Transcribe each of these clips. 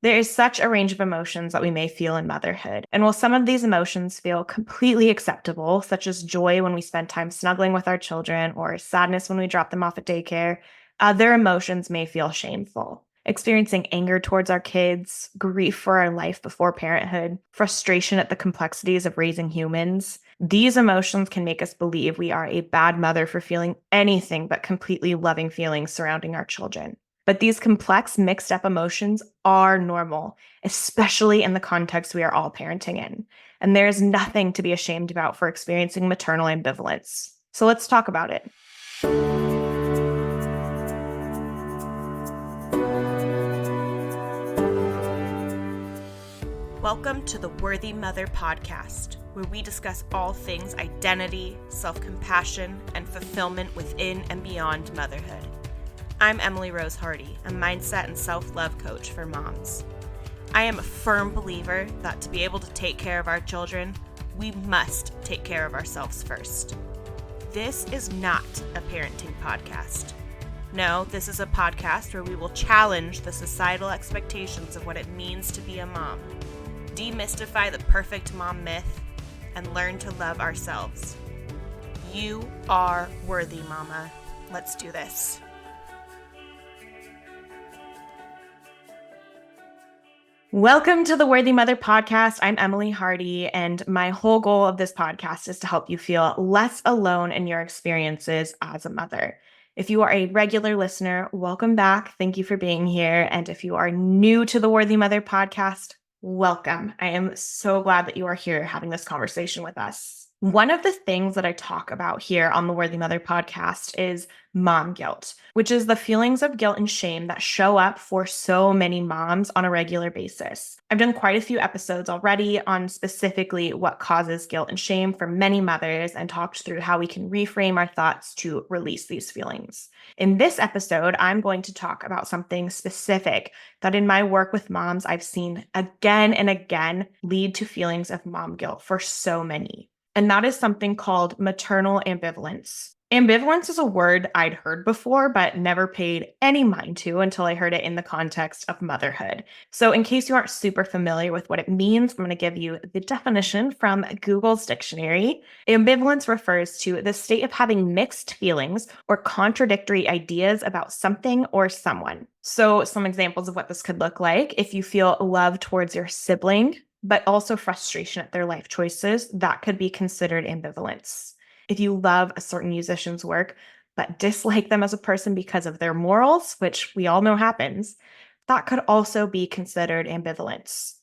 There is such a range of emotions that we may feel in motherhood. And while some of these emotions feel completely acceptable, such as joy when we spend time snuggling with our children or sadness when we drop them off at daycare, other emotions may feel shameful. Experiencing anger towards our kids, grief for our life before parenthood, frustration at the complexities of raising humans. These emotions can make us believe we are a bad mother for feeling anything but completely loving feelings surrounding our children. But these complex, mixed up emotions are normal, especially in the context we are all parenting in. And there is nothing to be ashamed about for experiencing maternal ambivalence. So let's talk about it. Welcome to the Worthy Mother podcast, where we discuss all things identity, self-compassion, and fulfillment within and beyond motherhood. I'm Emily Rose Hardy, a mindset and self-love coach for moms. I am a firm believer that to be able to take care of our children, we must take care of ourselves first. This is not a parenting podcast. No, this is a podcast where we will challenge the societal expectations of what it means to be a mom, demystify the perfect mom myth, and learn to love ourselves. You are worthy, mama. Let's do this. Welcome to the Worthy Mother podcast. I'm Emily Hardy, and my whole goal of this podcast is to help you feel less alone in your experiences as a mother. If you are a regular listener, welcome back. Thank you for being here. And if you are new to the Worthy Mother podcast, welcome. I am so glad that you are here having this conversation with us. One of the things that I talk about here on the Worthy Mother podcast is mom guilt, which is the feelings of guilt and shame that show up for so many moms on a regular basis. I've done quite a few episodes already on specifically what causes guilt and shame for many mothers and talked through how we can reframe our thoughts to release these feelings. In this episode, I'm going to talk about something specific that in my work with moms, I've seen again and again lead to feelings of mom guilt for so many. And that is something called maternal ambivalence. Ambivalence is a word I'd heard before, but never paid any mind to until I heard it in the context of motherhood. So in case you aren't super familiar with what it means, I'm going to give you the definition from Google's dictionary. Ambivalence refers to the state of having mixed feelings or contradictory ideas about something or someone. So some examples of what this could look like: if you feel love towards your sibling, but also frustration at their life choices, that could be considered ambivalence. If you love a certain musician's work, but dislike them as a person because of their morals, which we all know happens, that could also be considered ambivalence.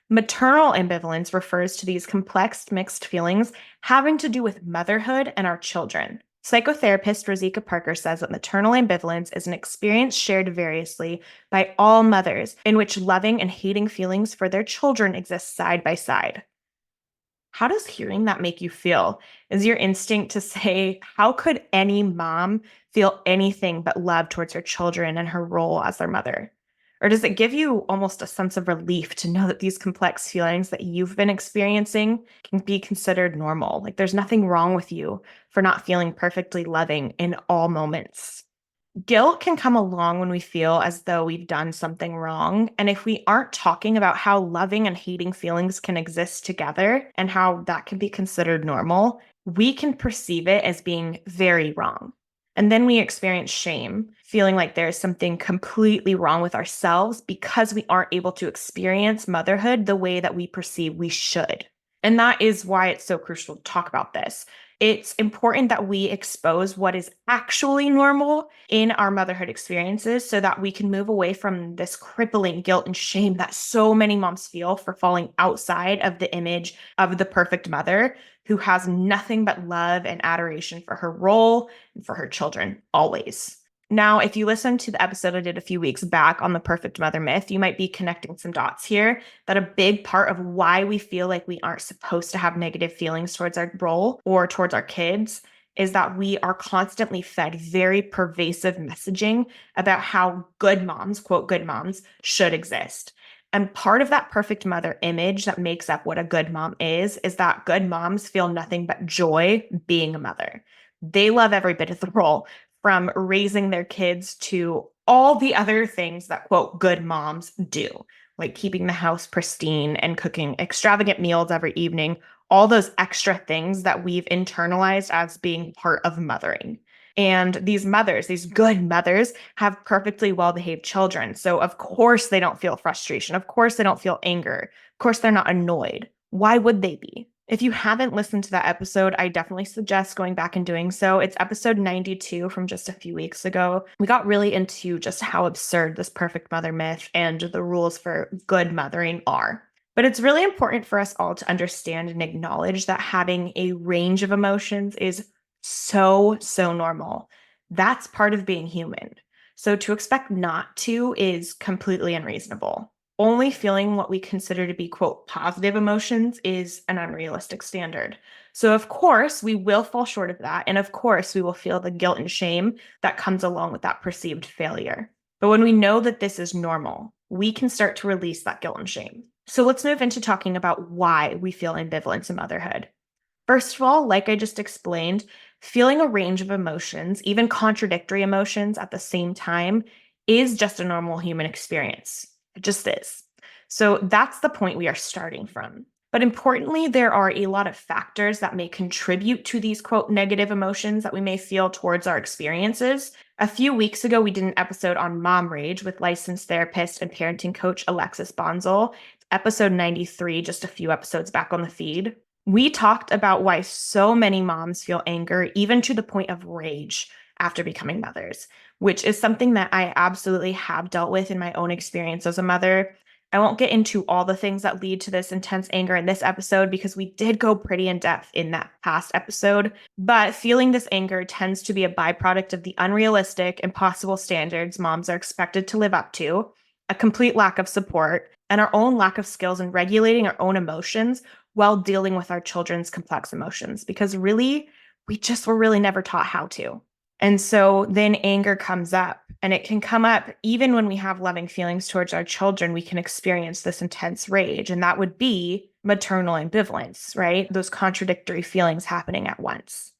Maternal ambivalence refers to these complex mixed feelings having to do with motherhood and our children. Psychotherapist Rozsika Parker says that maternal ambivalence is an experience shared variously by all mothers in which loving and hating feelings for their children exist side by side. How does hearing that make you feel? Is your instinct to say, how could any mom feel anything but love towards her children and her role as their mother? Or does it give you almost a sense of relief to know that these complex feelings that you've been experiencing can be considered normal? Like there's nothing wrong with you for not feeling perfectly loving in all moments. Guilt can come along when we feel as though we've done something wrong. And if we aren't talking about how loving and hating feelings can exist together and how that can be considered normal, we can perceive it as being very wrong. And then we experience shame, feeling like there's something completely wrong with ourselves because we aren't able to experience motherhood the way that we perceive we should. And that is why it's so crucial to talk about this. It's important that we expose what is actually normal in our motherhood experiences so that we can move away from this crippling guilt and shame that so many moms feel for falling outside of the image of the perfect mother who has nothing but love and adoration for her role and for her children always. Now, if you listen to the episode I did a few weeks back on the perfect mother myth, you might be connecting some dots here that a big part of why we feel like we aren't supposed to have negative feelings towards our role or towards our kids is that we are constantly fed very pervasive messaging about how good moms, quote, good moms, should exist. And part of that perfect mother image that makes up what a good mom is that good moms feel nothing but joy being a mother. They love every bit of the role, from raising their kids to all the other things that, quote, good moms do. like keeping the house pristine and cooking extravagant meals every evening, all those extra things that we've internalized as being part of mothering. And these mothers, these good mothers, have perfectly well behaved children. So, of course, they don't feel frustration. Of course, they don't feel anger. Of course, they're not annoyed. Why would they be? If you haven't listened to that episode, I definitely suggest going back and doing so. It's episode 92 from just a few weeks ago. We got really into just how absurd this perfect mother myth and the rules for good mothering are. But it's really important for us all to understand and acknowledge that having a range of emotions is so normal. That's part of being human. So to expect not to is completely unreasonable. Only feeling what we consider to be, quote, positive emotions is an unrealistic standard. So, of course, we will fall short of that. And of course, we will feel the guilt and shame that comes along with that perceived failure. But when we know that this is normal, we can start to release that guilt and shame. So, let's move into talking about why we feel ambivalence in motherhood. First of all, like I just explained, feeling a range of emotions, even contradictory emotions at the same time, is just a normal human experience. It just is. So that's the point we are starting from. But importantly, there are a lot of factors that may contribute to these, quote, negative emotions that we may feel towards our experiences. A few weeks ago, we did an episode on mom rage with licensed therapist and parenting coach Alexis Bonzel, episode 93, just a few episodes back on the feed. We talked about why so many moms feel anger, even to the point of rage after becoming mothers, which is something that I absolutely have dealt with in my own experience as a mother. I won't get into all the things that lead to this intense anger in this episode because we did go pretty in depth in that past episode. But feeling this anger tends to be a byproduct of the unrealistic, impossible standards moms are expected to live up to, a complete lack of support, and our own lack of skills in regulating our own emotions while dealing with our children's complex emotions. Because really, we just were really never taught how to. And so then anger comes up, and it can come up even when we have loving feelings towards our children. We can experience this intense rage, and that would be maternal ambivalence, right? Those contradictory feelings happening at once.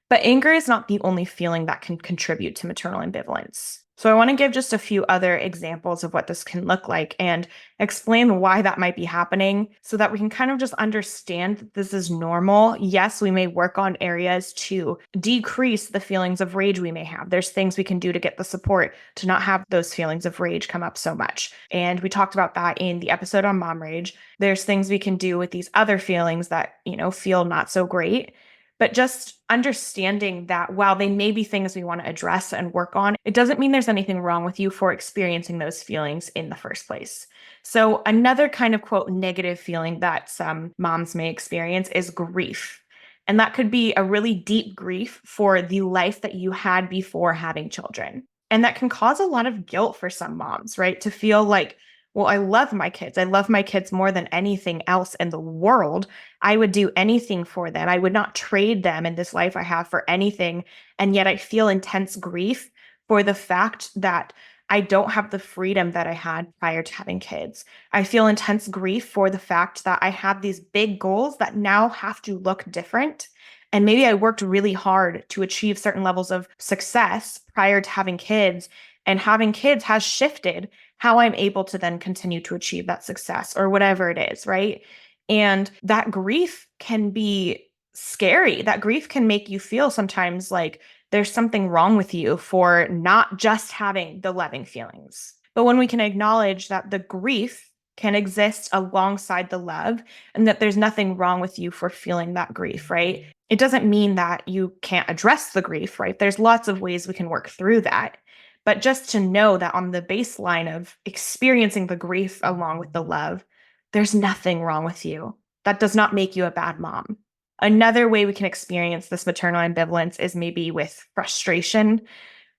But anger is not the only feeling that can contribute to maternal ambivalence. So I want to give just a few other examples of what this can look like and explain why that might be happening so that we can kind of just understand that this is normal. Yes, we may work on areas to decrease the feelings of rage we may have. There's things we can do to get the support to not have those feelings of rage come up so much. And we talked about that in the episode on mom rage. There's things we can do with these other feelings that, feel not so great. But just understanding that while they may be things we want to address and work on, it doesn't mean there's anything wrong with you for experiencing those feelings in the first place. So another kind of, quote, negative feeling that some moms may experience is grief. And that could be a really deep grief for the life that you had before having children. And that can cause a lot of guilt for some moms, right? To feel like, well, I love my kids. I love my kids more than anything else in the world. I would do anything for them. I would not trade them in this life I have for anything. And yet I feel intense grief for the fact that I don't have the freedom that I had prior to having kids. I feel intense grief for the fact that I have these big goals that now have to look different. And maybe I worked really hard to achieve certain levels of success prior to having kids. And having kids has shifted how I'm able to then continue to achieve that success or whatever it is, right? And that grief can be scary. That grief can make you feel sometimes like there's something wrong with you for not just having the loving feelings. But when we can acknowledge that the grief can exist alongside the love and that there's nothing wrong with you for feeling that grief, right? It doesn't mean that you can't address the grief, right? There's lots of ways we can work through that. But just to know that on the baseline of experiencing the grief along with the love, there's nothing wrong with you. That does not make you a bad mom. Another way we can experience this maternal ambivalence is maybe with frustration,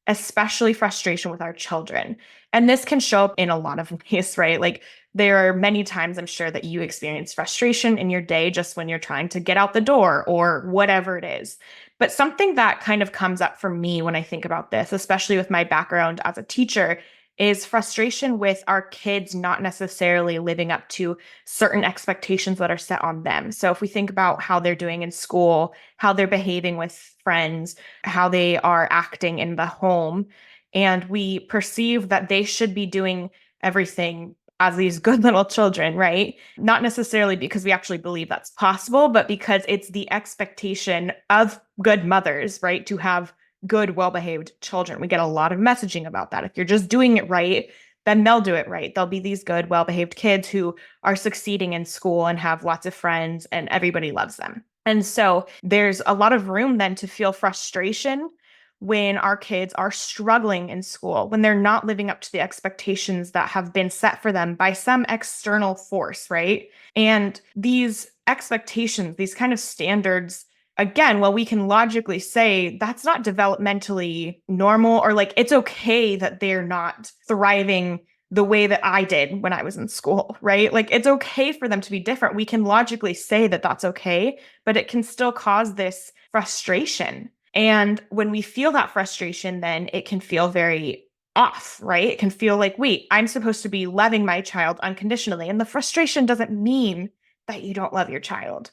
especially frustration with our children. And this can show up in a lot of ways, right? Like there are many times I'm sure that you experience frustration in your day just when you're trying to get out the door or whatever it is. But something that kind of comes up for me when I think about this, especially with my background as a teacher, is frustration with our kids not necessarily living up to certain expectations that are set on them. So if we think about how they're doing in school, how they're behaving with friends, how they are acting in the home, and we perceive that they should be doing everything as these good little children, right? Not necessarily because we actually believe that's possible, but because it's the expectation of good mothers, right? To have good, well-behaved children. We get a lot of messaging about that. If you're just doing it right, then they'll do it right. They'll be these good, well-behaved kids who are succeeding in school and have lots of friends and everybody loves them. And so there's a lot of room then to feel frustration when our kids are struggling in school, when they're not living up to the expectations that have been set for them by some external force, right? And these expectations, these kind of standards, again, well, we can logically say that's not developmentally normal, or like it's okay that they're not thriving the way that I did when I was in school, right? Like it's okay for them to be different. We can logically say that that's okay, but it can still cause this frustration. And when we feel that frustration, then it can feel very off, right? It can feel like, wait, I'm supposed to be loving my child unconditionally. And the frustration doesn't mean that you don't love your child,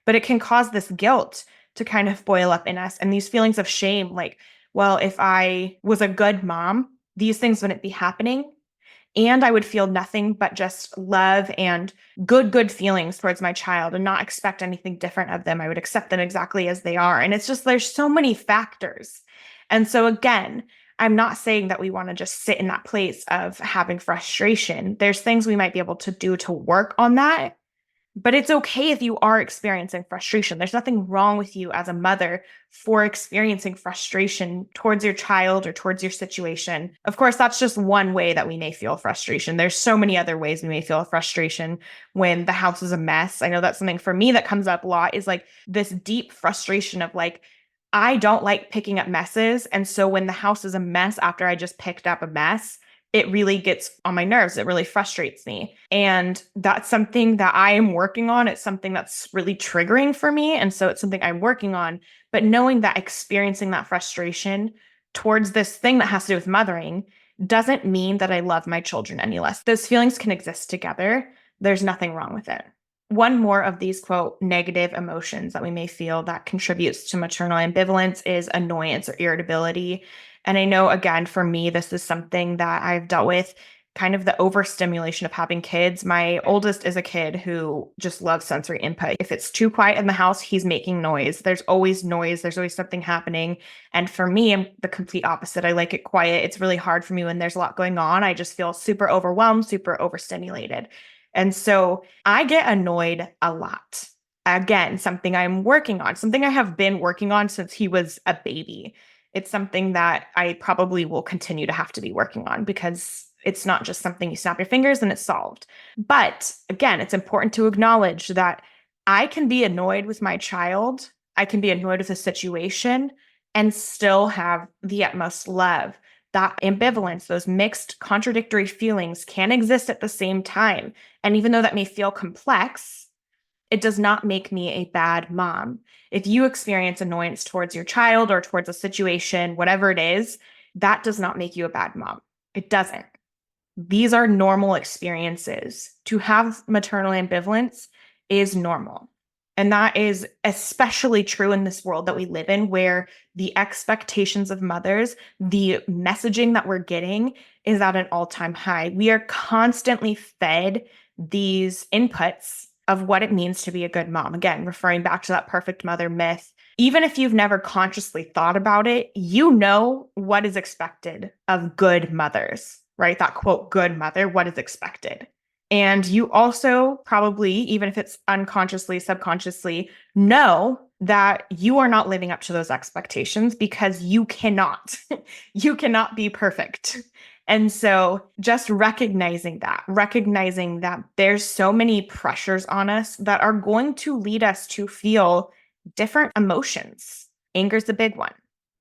but it can cause this guilt to kind of boil up in us and these feelings of shame like, well, if I was a good mom, these things wouldn't be happening. And I would feel nothing but just love and good feelings towards my child and not expect anything different of them. I would accept them exactly as they are. And it's just, there's so many factors. And so again, I'm not saying that we want to just sit in that place of having frustration. There's things we might be able to do to work on that. But it's okay if you are experiencing frustration. There's nothing wrong with you as a mother for experiencing frustration towards your child or towards your situation. Of course, that's just one way that we may feel frustration. There's so many other ways we may feel frustration when the house is a mess. I know that's something for me that comes up a lot is like this deep frustration of like, I don't like picking up messes. And so when the house is a mess after I just picked up a mess, it really gets on my nerves. It really frustrates me. And that's something that I am working on. It's something that's really triggering for me. And so it's something I'm working on. But knowing that experiencing that frustration towards this thing that has to do with mothering doesn't mean that I love my children any less. Those feelings can exist together. There's nothing wrong with it. One more of these, quote, negative emotions that we may feel that contributes to maternal ambivalence is annoyance or irritability. And I know, again, for me, this is something that I've dealt with kind of the overstimulation of having kids. My oldest is a kid who just loves sensory input. If it's too quiet in the house, he's making noise. There's always noise. There's always something happening. And for me, I'm the complete opposite. I like it quiet. It's really hard for me when there's a lot going on. I just feel super overwhelmed, super overstimulated. And so I get annoyed a lot. Again, something I'm working on, something I have been working on since he was a baby. It's something that I probably will continue to have to be working on because it's not just something you snap your fingers and it's solved. But again, it's important to acknowledge that I can be annoyed with my child. I can be annoyed with a situation and still have the utmost love. That ambivalence, those mixed contradictory feelings can exist at the same time. And even though that may feel complex, it does not make me a bad mom. If you experience annoyance towards your child or towards a situation, whatever it is, that does not make you a bad mom. It doesn't. These are normal experiences. To have maternal ambivalence is normal. And that is especially true in this world that we live in, where the expectations of mothers, the messaging that we're getting is at an all-time high. We are constantly fed these inputs of what it means to be a good mom. Again, referring back to that perfect mother myth. Even if you've never consciously thought about it, you know what is expected of good mothers, right? That quote, good mother, what is expected. And you also probably, even if it's unconsciously, subconsciously, know that you are not living up to those expectations because you cannot. You cannot be perfect. And so just recognizing that there's so many pressures on us that are going to lead us to feel different emotions. Anger is the big one.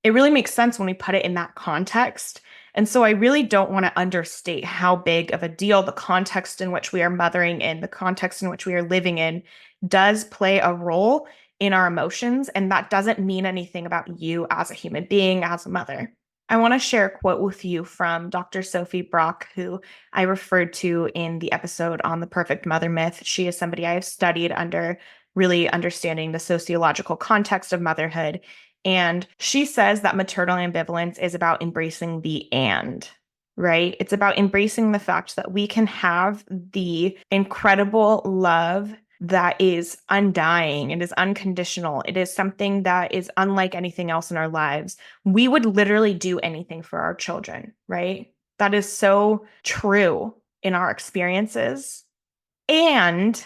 It really makes sense when we put it in that context. And so I really don't want to understate how big of a deal the context in which we are mothering in, the context in which we are living in, does play a role in our emotions. And that doesn't mean anything about you as a human being, as a mother. I want to share a quote with you from Dr. Sophie Brock, who I referred to in the episode on the perfect mother myth. She is somebody I have studied under, really understanding the sociological context of motherhood. And she says that maternal ambivalence is about embracing the and. right? It's about embracing the fact that we can have the incredible love that is undying. It is unconditional. It is something that is unlike anything else in our lives. We would literally do anything for our children, right? That is so true in our experiences. And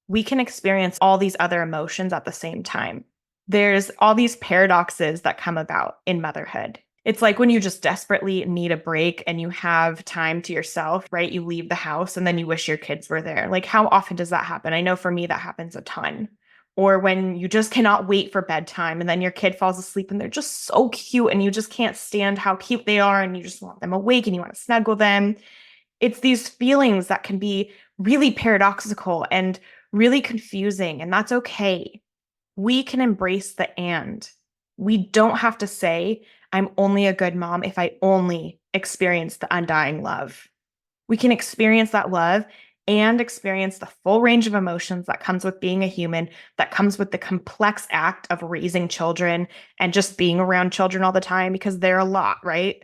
we can experience all these other emotions at the same time. There's all these paradoxes that come about in motherhood. It's like when you just desperately need a break and you have time to yourself, right? You leave the house and then you wish your kids were there. Like, how often does that happen? I know for me, that happens a ton. Or when you just cannot wait for bedtime and then your kid falls asleep and they're just so cute and you just can't stand how cute they are and you just want them awake and you want to snuggle them. It's these feelings that can be really paradoxical and really confusing, and that's okay. We can embrace the and. We don't have to say, I'm only a good mom if I only experience the undying love. We can experience that love and experience the full range of emotions that comes with being a human, that comes with the complex act of raising children and just being around children all the time because they're a lot, right?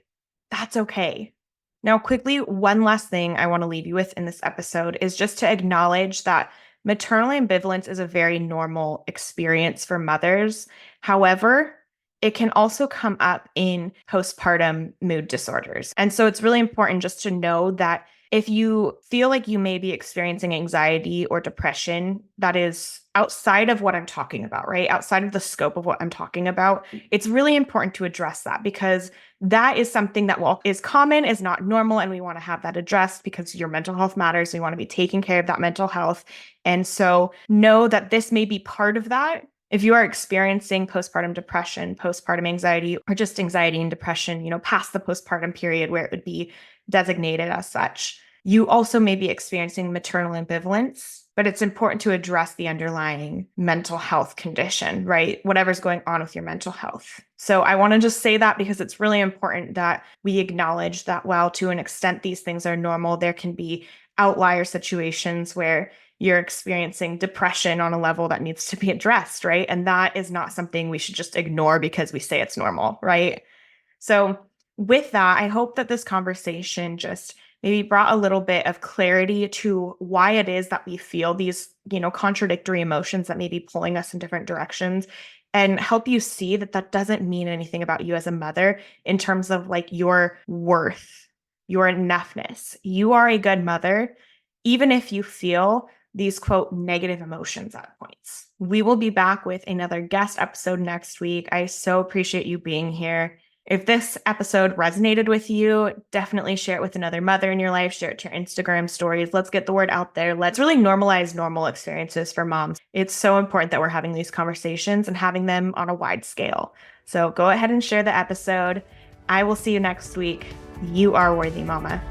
That's okay. Now, quickly, one last thing I want to leave you with in this episode is just to acknowledge that maternal ambivalence is a very normal experience for mothers. However, it can also come up in postpartum mood disorders. And so it's really important just to know that if you feel like you may be experiencing anxiety or depression that is outside of what I'm talking about, right? Outside of the scope of what I'm talking about, it's really important to address that because that is something that, while is common, is not normal. And we want to have that addressed because your mental health matters. We want to be taking care of that mental health. And so know that this may be part of that. If you are experiencing postpartum depression, postpartum anxiety, or just anxiety and depression, past the postpartum period where it would be designated as such, you also may be experiencing maternal ambivalence, but it's important to address the underlying mental health condition, right? Whatever's going on with your mental health. So I want to just say that because it's really important that we acknowledge that while to an extent these things are normal, there can be outlier situations where you're experiencing depression on a level that needs to be addressed, right? And that is not something we should just ignore because we say it's normal, right? So with that, I hope that this conversation just maybe brought a little bit of clarity to why it is that we feel these, contradictory emotions that may be pulling us in different directions, and help you see that that doesn't mean anything about you as a mother in terms of like your worth, your enoughness. You are a good mother, even if you feel these quote negative emotions at points. We will be back with another guest episode next week. I so appreciate you being here. If this episode resonated with you, definitely share it with another mother in your life. Share it to your Instagram stories. Let's get the word out there. Let's really normalize normal experiences for moms. It's so important that we're having these conversations and having them on a wide scale. So go ahead and share the episode. I will see you next week. You are worthy, mama.